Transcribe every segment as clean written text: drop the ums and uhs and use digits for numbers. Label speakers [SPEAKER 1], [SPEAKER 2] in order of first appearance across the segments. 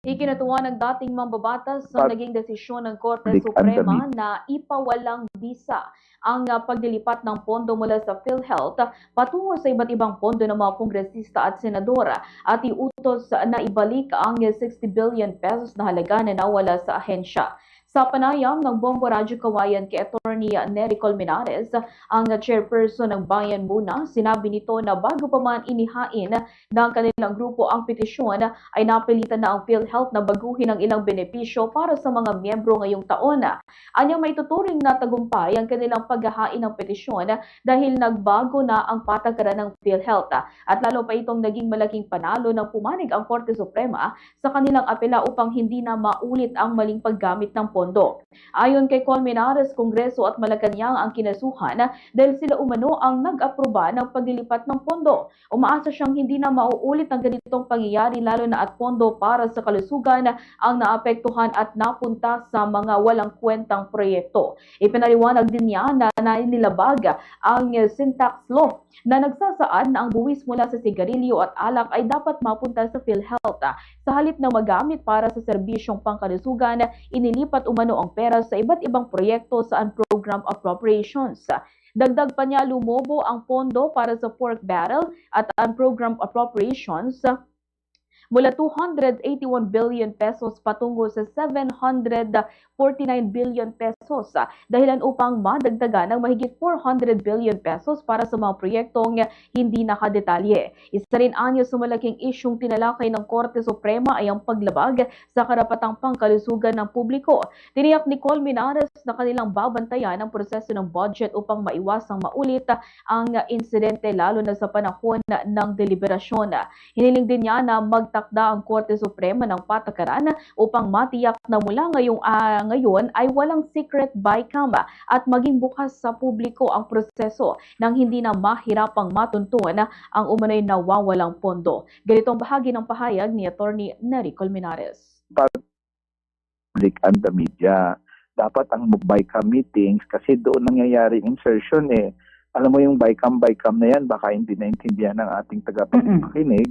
[SPEAKER 1] Ikinatuwa ng dating mambabatas sa naging desisyon ng Korte Suprema na ipawalang bisa ang paglilipat ng pondo mula sa PhilHealth patungo sa iba't ibang pondo ng mga kongresista at senadora at iutos na ibalik ang 60 billion pesos na halaga na nawala sa ahensya. Sa panayam ng Bombo Radyo Kawayan kay Attorney Nery Colmenares, ang chairperson ng Bayan Muna, sinabi nito na bago pa man inihain ng kanilang grupo ang petisyon ay napilitan na ang PhilHealth na baguhin ang ilang benepisyo para sa mga miyembro ngayong taon. Anyang maituturing na tagumpay ang kanilang paghahain ng petisyon dahil nagbago na ang patakaran ng PhilHealth at lalo pa itong naging malaking panalo ng pumanig ang Korte Suprema sa kanilang apela upang hindi na maulit ang maling paggamit ng pondo. Ayon kay Colmenares, Kongreso at Malacanang ang kinasuhan dahil sila umano ang nag-aproba ng paglilipat ng pondo. Umaasa siyang hindi na mauulit ang ganitong pangyayari lalo na at pondo para sa kalusugan ang naapektuhan at napunta sa mga walang kwentang proyekto. Ipinaliwanag din niya na nainilabag ang syntax law na nagsasaad na ang buwis mula sa sigarilyo at alak ay dapat mapunta sa PhilHealth. Sa halip na magamit para sa serbisyong pangkalusugan, inilipat umano ang pera sa iba't ibang proyekto sa program appropriations. Dagdag pa niya, lumobo ang pondo para sa pork barrel at program appropriations mula 281 billion pesos patungo sa 749 billion pesos dahilan upang madagdagan ng mahigit 400 billion pesos para sa mga proyektong hindi nakadetalye. Isa rin anyo sa malaking isyung tinalakay ng Korte Suprema ay ang paglabag sa karapatang pangkalusugan ng publiko. Tiniyak ni Colmenares na kanilang babantayan ang proseso ng budget upang maiwasang maulit ang insidente lalo na sa panahon ng deliberasyon. Hiniling din niya na magtakda ang Korte Suprema ng patakaran upang matiyak na mula ngayon ay walang secret bycam at maging bukas sa publiko ang proseso nang hindi na mahirapang matuntun ang umano'y nawawalang pondo. Ganito ang bahagi ng pahayag ni Attorney Nery Colmenares.
[SPEAKER 2] Public and the media. Dapat ang bycam meetings kasi doon nangyayari insertion eh. Alam mo yung bycam na yan, baka hindi naintindihan ng ating tagapakinig.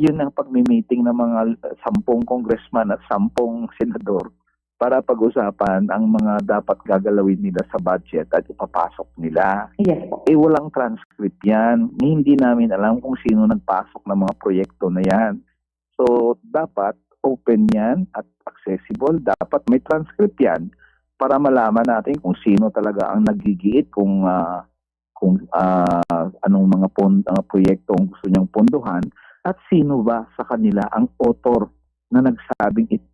[SPEAKER 2] Yun ang pagmi-meeting ng mga 10 congressman at 10 senador para pag-usapan ang mga dapat gagalawin nila sa budget at ipapasok nila.
[SPEAKER 3] Yes.
[SPEAKER 2] Walang transcript yan. Hindi namin alam kung sino nagpasok ng mga proyekto na yan. So, dapat open yan at accessible. Dapat may transcript yan para malaman natin kung sino talaga ang nagigiit, kung anong mga proyekto ang gusto niyang pondohan at sino ba sa kanila ang author na nagsabing ito